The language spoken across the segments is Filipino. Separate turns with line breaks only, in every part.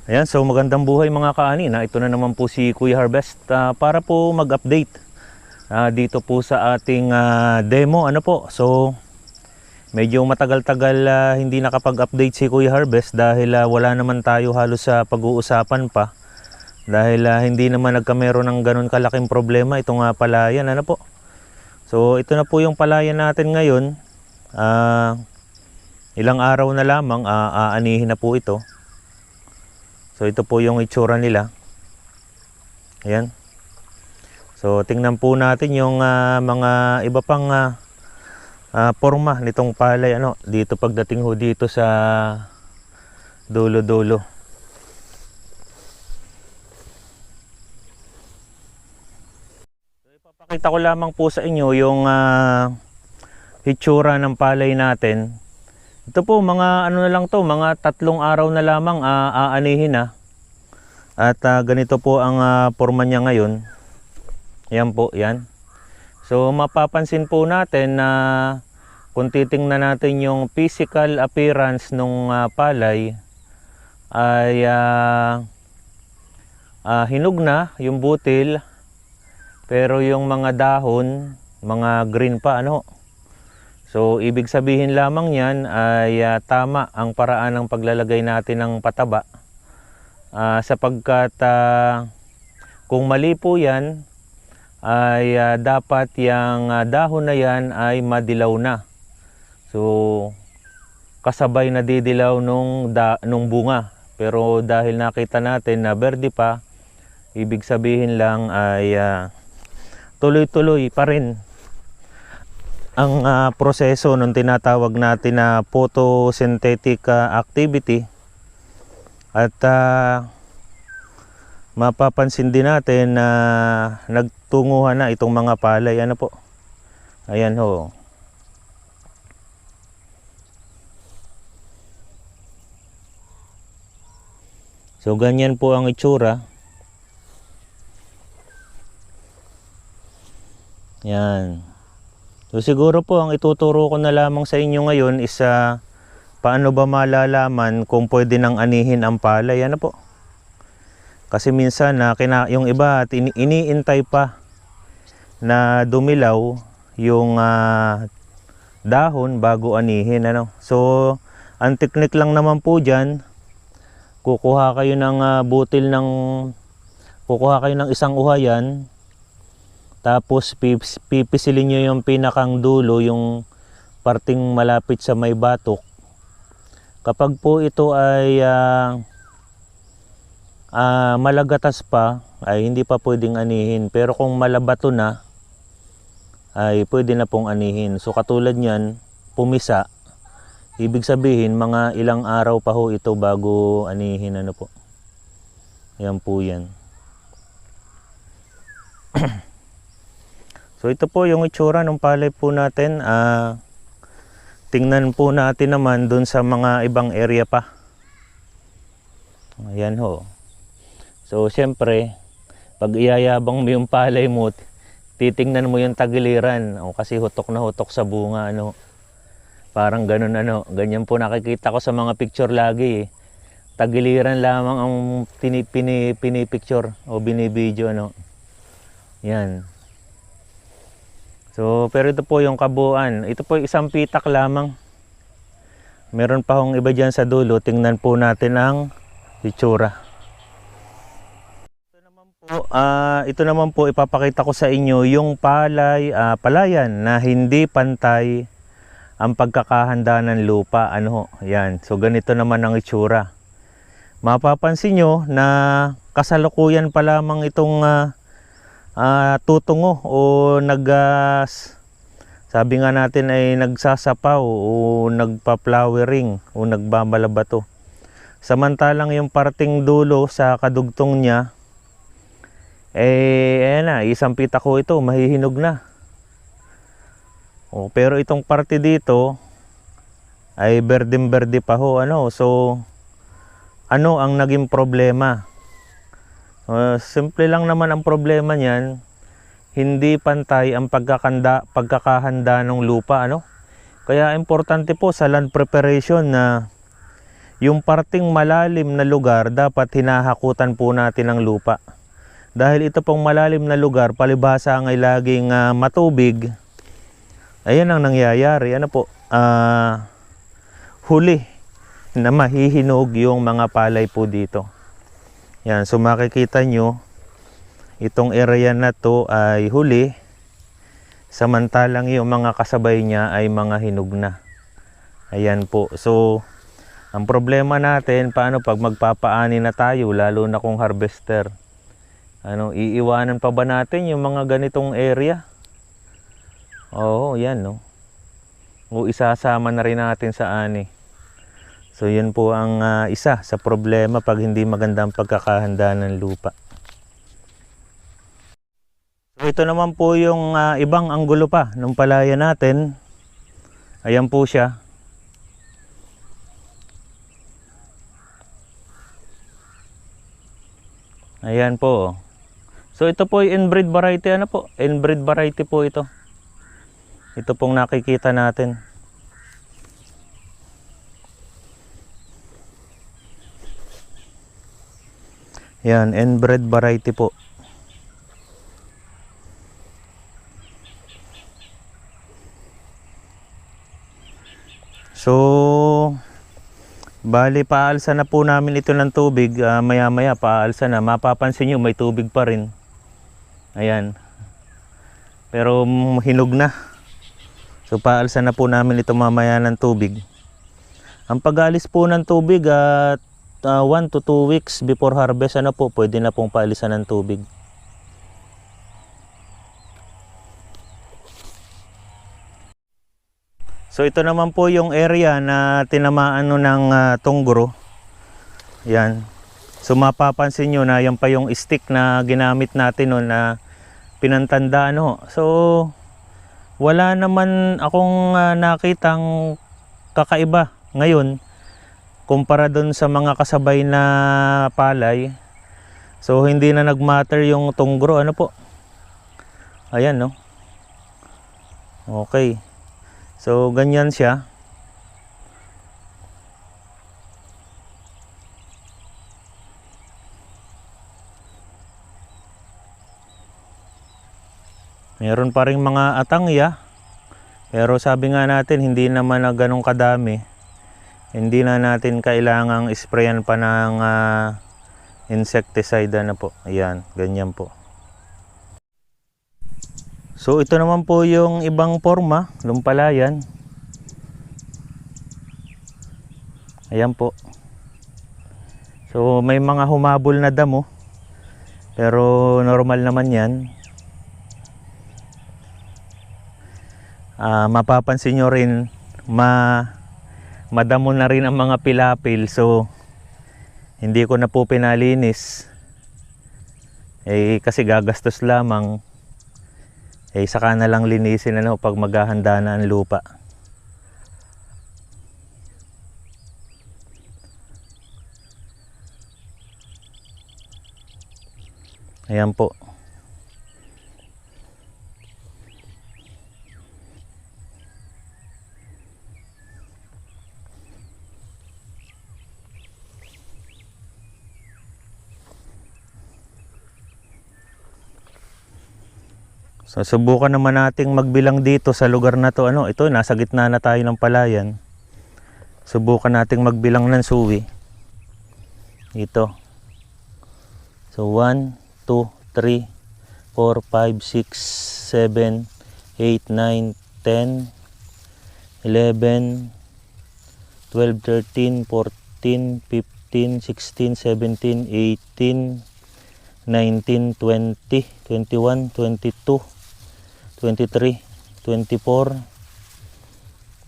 Ayan, so magandang buhay mga kaani na ito na naman po si Kuya Harvest para po mag-update dito po sa ating demo. Ano po, so medyo matagal-tagal hindi nakapag-update si Kuya Harvest dahil wala naman tayo halos sa pag-uusapan pa dahil hindi naman nagkameron ng ganun kalaking problema itong palayan. Ano po, so ito na po yung palayan natin ngayon. Ilang araw na lamang aanihin na po ito. So ito po yung itsura nila. Ayan. So tingnan po natin yung mga iba pang forma nitong palay dito pagdating ho dito sa dulo-dulo. So ipapakita ko lamang po sa inyo yung itsura ng palay natin. Ito po mga na lang to, mga 3 araw na lamang aanihin na. At ganito po ang forma niya ngayon. Yan po, yan. So mapapansin po natin na kung titingnan natin yung physical appearance ng palay ay hinog na yung butil, pero yung mga dahon, mga green pa So ibig sabihin lamang yan ay tama ang paraan ng paglalagay natin ng pataba, sapagkat kung mali po yan ay dapat yung dahon na yan ay madilaw na. So kasabay na didilaw nung bunga, pero dahil nakita natin na berde pa, ibig sabihin lang ay tuloy-tuloy pa rin ang proseso nung tinatawag natin na photosynthetic activity. At mapapansin din natin na nagtunguhan na itong mga palay. Ano po? Ayan ho. So ganyan po ang itsura. Yan. So siguro po ang ituturo ko na lamang sa inyo ngayon is paano ba malalaman kung pwede nang anihin ang palay. Ano po? Kasi minsan yung iba iniintay pa na dumilaw yung dahon bago anihin. So ang teknik lang naman po dyan, kukuha kayo ng isang uhayan. Tapos pipisilin nyo yung pinakang dulo, yung parting malapit sa may batok. Kapag po ito ay malagatas pa, ay hindi pa pwedeng anihin. Pero kung malabato na, ay pwede na pong anihin. So katulad nyan, pumisa. Ibig sabihin, mga ilang araw pa ho ito bago anihin. Ano po? Yan po yan. So ito po yung itsura ng palay po natin. Tingnan po natin naman dun sa mga ibang area pa. Ayan ho. So siyempre, pag iyayabang mo yung palay mo, titingnan mo yung tagiliran. Kasi hutok na hutok sa bunga. Parang ganun ganyan po nakikita ko sa mga picture lagi. Tagiliran lamang ang pinipicture o binibidyo. Yan. So, pero ito po yung kabuuan. Ito po isang pitak lamang. Meron pa hong iba dyan sa dulo. Tingnan po natin ang itsura. Ito naman po ipapakita ko sa inyo yung palayan na hindi pantay ang pagkakahanda ng lupa. Yan. So, ganito naman ang itsura. Mapapansin nyo na kasalukuyan pa lamang itong tutungo o sabi nga natin ay nagsasapaw o nagpa-flowering o nagbabalabato. Samantalang yung parting dulo sa kadugtong niya ayan na, isang pitak ko ito, mahihinog na. Pero itong parte dito ay berdeng-berde pa ho. So ano ang naging problema? Simple lang naman ang problema niyan, hindi pantay ang pagkakahanda ng lupa. Kaya importante po sa land preparation na yung parting malalim na lugar dapat hinahakutan po natin ng lupa. Dahil ito pong malalim na lugar, palibhasa ay laging matubig. Ayan ang nangyayari. Ano po? Huli na mahihinog yung mga palay po dito. Yan, so makikita nyo, itong area na to ay huli, samantalang yung mga kasabay niya ay mga hinog na. Ayan po. So, ang problema natin, paano pag magpapaani na tayo, lalo na kung harvester? Iiwanan pa ba natin yung mga ganitong area? Oo, yan, no? O isasama na rin natin sa ani. So, yan po ang isa sa problema pag hindi magandang pagkakahanda ng lupa. So, ito naman po yung ibang anggulo pa ng palaya natin. Ayan po siya. Ayan po. So ito po ay inbred variety. Ano po? Inbred variety po ito. Ito pong nakikita natin. Yan, inbred variety po. So bali, paalsa na po namin ito ng tubig. Maya maya paalsa na. Mapapansin nyo may tubig pa rin. Ayan. Pero hinog na. So paalsa na po namin ito mamaya ng tubig. Ang pag-alis po ng tubig at 1 to 2 weeks before harvest, pwede na pong paalisan ng tubig. So ito naman po yung area na tinamaan ng tunggro. Yan. So mapapansin nyo na yan pa yung stick na ginamit natin noon na pinantandaan. So wala naman akong nakitang kakaiba ngayon kumpara doon sa mga kasabay na palay. So hindi na nagmatter yung tunggro. Ano po? Ayan, no? Okay. So ganyan siya. Meron pa ring mga atangya. Pero sabi nga natin, hindi naman na ganun kadami. Hindi na natin kailangang sprayan pa ng insecticide. Ano po. Ayan, ganyan po. So ito naman po yung ibang forma, lumpalayan. Ayan po. So may mga humabol na damo. Pero normal naman yan. Mapapansin nyo rin, madamo na rin ang mga pilapil. So hindi ko na po pinalinis. Kasi gagastos lamang. Saka na lang linisin pag maghahanda na ang lupa. Ayan po. So subukan naman nating magbilang dito sa lugar na to. Ito nasa gitna na tayo ng palayan. Subukan nating magbilang ng suwi. Ito. So 1, 2, 3, 4, 5, 6, 7, 8, 9, 10, 11, 12, 13, 14, 15, 16, 17, 18, 19, 20, 21, 22, 23, 24,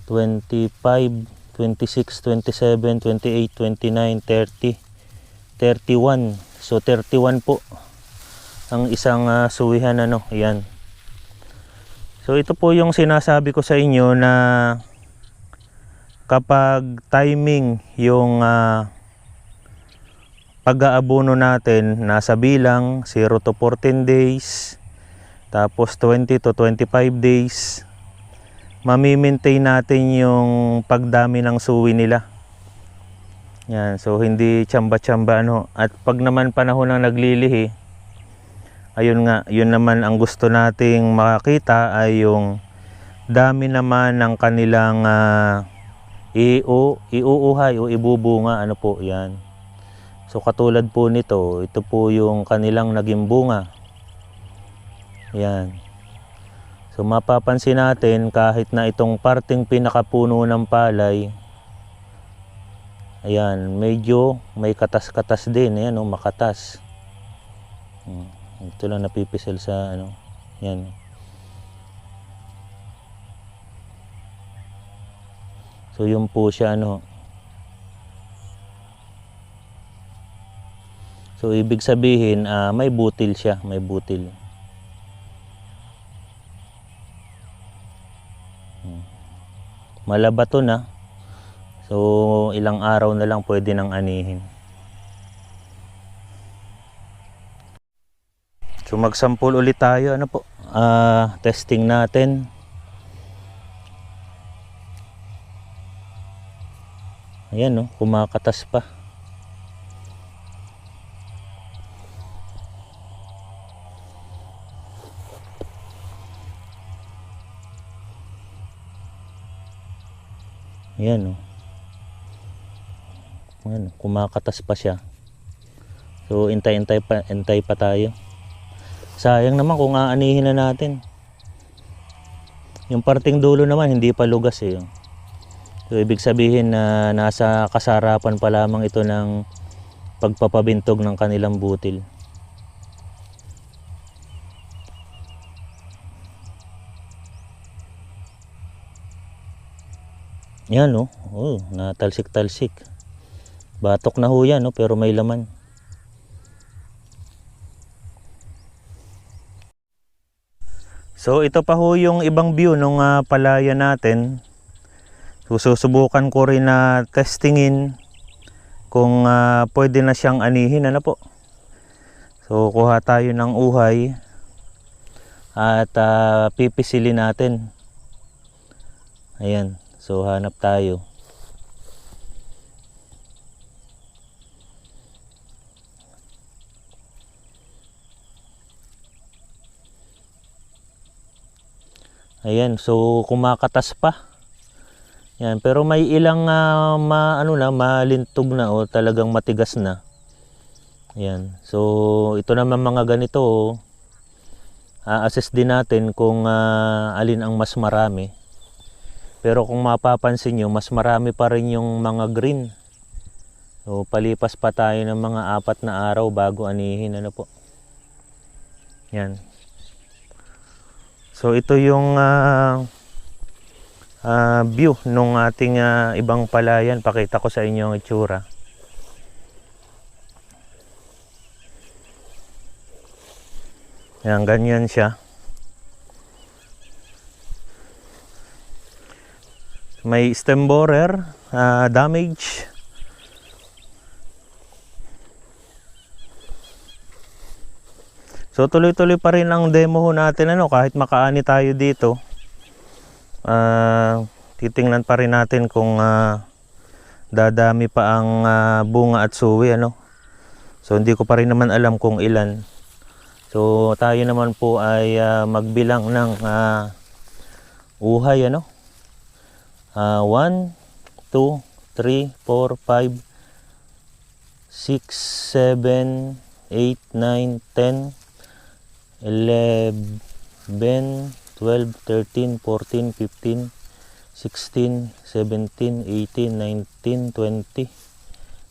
25, 26, 27, 28, 29, 30, 31. So 31 po ang isang suwihan. Ayan. So ito po yung sinasabi ko sa inyo na kapag timing yung pag-aabono natin, nasa bilang 0 to 14 days, tapos 20 to 25 days, mami-maintain natin yung pagdami ng suwi nila. Yan, so hindi tsamba-tsamba ano. At pag naman panahon ng naglilihi, ayun nga, yun naman ang gusto nating makakita ay yung dami naman ng kanilang iuuhay o ibubunga, ano po yan. So katulad po nito, ito po yung kanilang naging bunga. Yan. So mapapansin natin kahit na itong parting pinakapuno ng palay, ayan, medyo may katas-katas din. Ayan, makatas. Ito lang napipisel sa ano. Yan. So yun po siya ano. So ibig sabihin may butil siya, may butil. Malabato na. So ilang araw na lang pwede nang anihin. So magsampol ulit tayo, ano po? Testing natin. Ayan, no, kumakatas pa. Ayan, no. Ayan, kumakatas pa siya. So intay pa tayo. Sayang naman kung aanihin na natin. Yung parting dulo naman hindi pa lugas eh. So ibig sabihin na nasa kasarapan pa lamang ito ng pagpapabintog ng kanilang butil. Yan, no. Oh, natalsik-talsik. Batok na ho yan, no, pero may laman. So ito pa ho yung ibang view ng palaya natin. So susubukan ko rin na testingin kung pwede na siyang anihin, ano po. So kuha tayo ng uhay at pipisilin natin. Ayan, so hanap tayo. Ayan, so kumakatas pa. Yan, pero may ilang malintog na o talagang matigas na. Yan. So ito naman mga ganito, assess din natin kung alin ang mas marami. Pero kung mapapansin nyo, mas marami pa rin yung mga green. So palipas pa tayo ng mga 4 na araw bago anihin, ano po. Yan. So ito yung view nung ating ibang palayan. Pakita ko sa inyo ang itsura. Yan, ganyan siya. May stem borer damage. So tuloy-tuloy pa rin ang demo ho natin, ano, kahit makaani tayo dito. Titingnan pa rin natin kung dadami pa ang bunga at suwi, ano. So hindi ko pa rin naman alam kung ilan. So tayo naman po ay magbilang ng uhay, ano. 1, 2, 3, 4, 5, 6, 7, 8, 9, 10, 11, 12, 13, 14, 15, 16, 17, 18, 19, 20,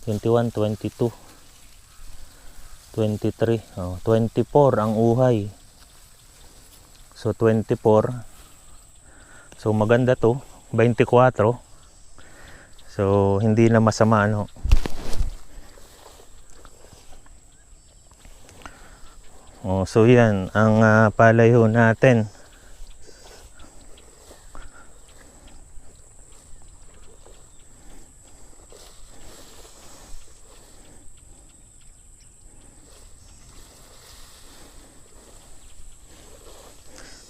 21, 22, 23, 24 ang uhay. So 24. So maganda to, 24. So hindi na masama, ano. So yan ang palay ho natin.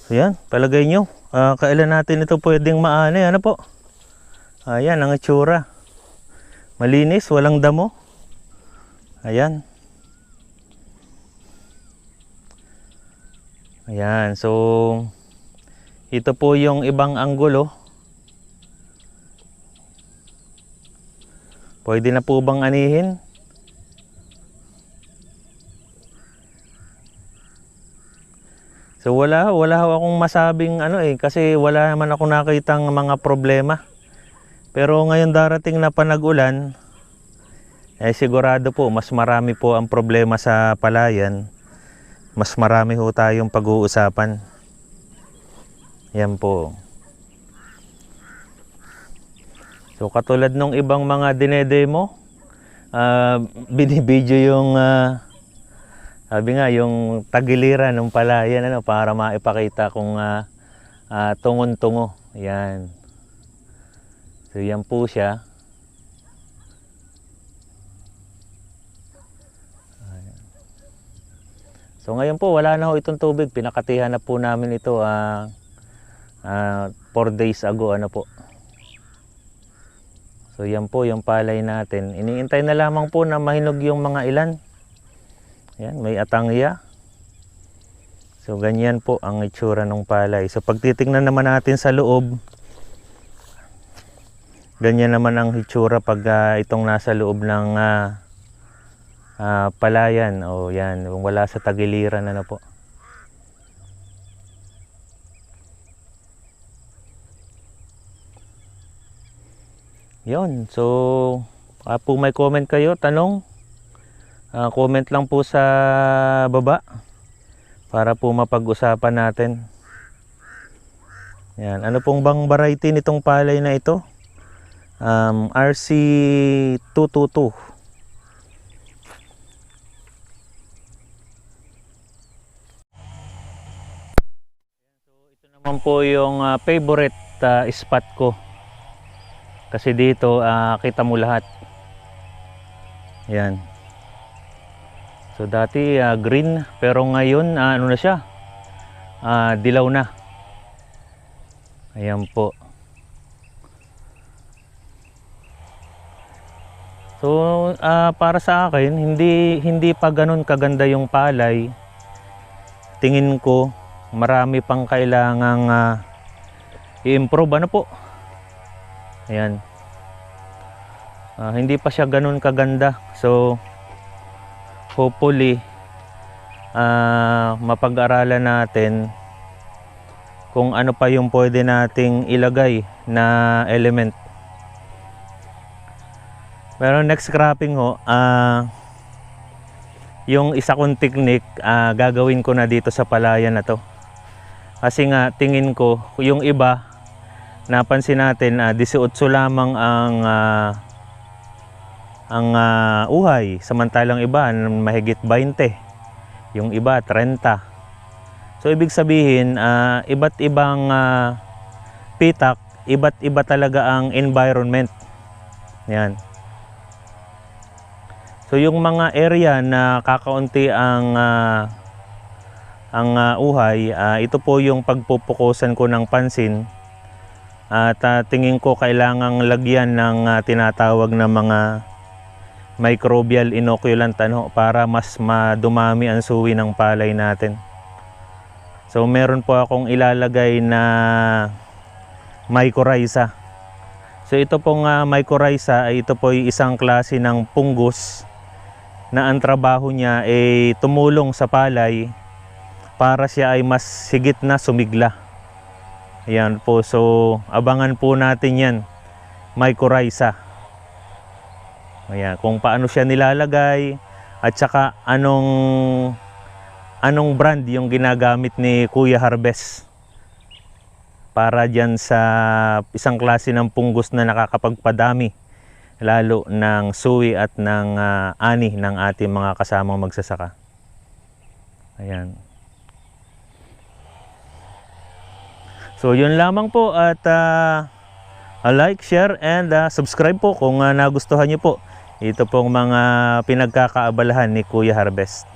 So yan, palagay nyo, kailan natin ito pwedeng maani, ano po. Ayan ang itsura. Malinis, walang damo. Ayan. Ayan, so ito po yung ibang anggulo. Pwede na po bang anihin? So wala akong masabing kasi wala naman ako nakitang mga problema. Pero ngayon darating na panag-ulan, sigurado po mas marami po ang problema sa palayan. Mas marami ho tayong pag-uusapan. Yan po. So katulad nung ibang mga dinedemo, binibidyo yung sabi nga yung tagiliran ng palayan para maipakita kung tungon-tungo. Yan. So yan po siya. So ngayon po wala na ho itong tubig, pinakatihan na po namin ito 4 days ago po. So yan po yung palay natin. Iniintay na lamang po na mahinog yung mga ilan. Yan, may atangya. So ganyan po ang itsura ng palay. So pag titingnan naman natin sa loob, ganyan naman ang itsura pag itong nasa loob ng palayan. O yan, wala sa tagiliran po. Yun, so po may comment kayo, tanong, comment lang po sa baba para po mapag-usapan natin. Yan, ano pong bang variety nitong palay na ito? RC222. Naman po yung favorite spot ko kasi dito kita mo lahat. Yan, so dati green pero ngayon ano na siya, dilaw na. Ayan po. So para sa akin hindi pa ganun kaganda yung palay. Tingin ko marami pang kailangang i-improve po. Ayan. Hindi pa siya ganun kaganda. So hopefully mapag-aralan natin kung ano pa yung pwede nating ilagay na element. Pero next cropping ho, yung isa kong technique gagawin ko na dito sa palayan na to. Kasi nga tingin ko yung iba napansin natin 18 lamang ang uhay, samantalang iba mahigit 20, yung iba 30. So ibig sabihin iba't ibang pitak, iba't iba talaga ang environment. Yan. So yung mga area na kakaunti ang uhay, ito po yung pagpupukusan ko ng pansin. At tingin ko kailangang lagyan ng tinatawag na mga microbial inoculant para mas madumami ang suwi ng palay natin. So meron po akong ilalagay na mycorrhiza. So ito pong mycorrhiza ay ito po ay isang klase ng fungus na ang trabaho niya ay tumulong sa palay para siya ay mas higit na sumigla. Ayan po, so abangan po natin yan, mycorrhiza. Ayan, kung paano siya nilalagay at saka anong brand yung ginagamit ni Kuya Harvest para dyan sa isang klase ng fungus na nakakapagpadami lalo ng suwi at ng ani ng ating mga kasamang magsasaka. Ayan. So yun lamang po at like, share and subscribe po kung nagustuhan niyo po ito pong mga pinagkakaabalahan ni Kuya Harvest.